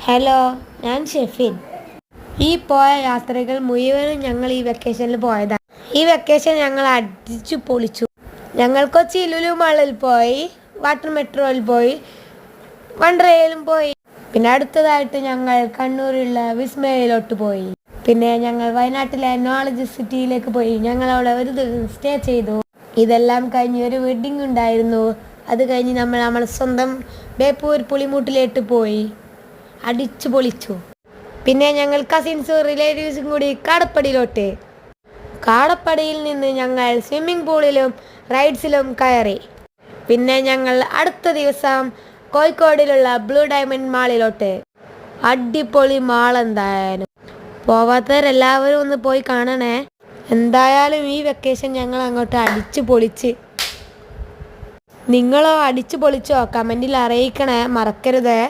Hello, ഞാൻ ഷെഫിൻ. ഈ പോയ യാത്രകൾ മുഴുവനും ഞങ്ങൾ ഈ വെക്കേഷനിൽ പോയതാണ്. ഈ വെക്കേഷൻ ഞങ്ങൾ അടിച്ചു പൊളിച്ചു. ഞങ്ങൾ കൊച്ചി ലുലു മാളിൽ പോയി, വാട്ടർ മെട്രോയിൽ പോയി, വണ്ടർലയിലും പോയി. പിന്നെ അടുത്തതായിട്ട് ഞങ്ങൾ കണ്ണൂരിലുള്ള വിസ്മയയിലോട്ട് പോയി. പിന്നെ ഞങ്ങൾ വയനാട്ടിലെ നോളജ് സിറ്റിയിലേക്ക് പോയി. ഞങ്ങൾ അവിടെ ഒരു ദിവസം സ്റ്റേ ചെയ്തു. ഇതെല്ലാം കഴിഞ്ഞ് ഒരു വെഡ്ഡിങ് ഉണ്ടായിരുന്നു. അത് കഴിഞ്ഞ് നമ്മൾ സ്വന്തം ബേപ്പൂർ പുളിമൂട്ടിലേക്ക് പോയി, അടിച്ചു പൊളിച്ചു. പിന്നെ ഞങ്ങൾ കസിൻസും റിലേറ്റീവ്സും കൂടി കാടപ്പടിയിലോട്ട്. കാടപ്പടിയിൽ നിന്ന് ഞങ്ങൾ സ്വിമ്മിംഗ് പൂളിലും റൈഡ്സിലും കയറി. പിന്നെ ഞങ്ങൾ അടുത്ത ദിവസം കോഴിക്കോടിലുള്ള ബ്ലൂ ഡയമണ്ട് മാളിലോട്ട്. അടിപൊളി മാൾ. എന്തായാലും പോവാത്തവരെല്ലാവരും ഒന്ന് പോയി കാണണേ. എന്തായാലും ഈ വെക്കേഷൻ ഞങ്ങൾ അങ്ങോട്ട് അടിച്ചു പൊളിച്ച്. നിങ്ങളോ അടിച്ചു പൊളിച്ചോ? കമൻറ്റിൽ അറിയിക്കണേ, മറക്കരുതേ.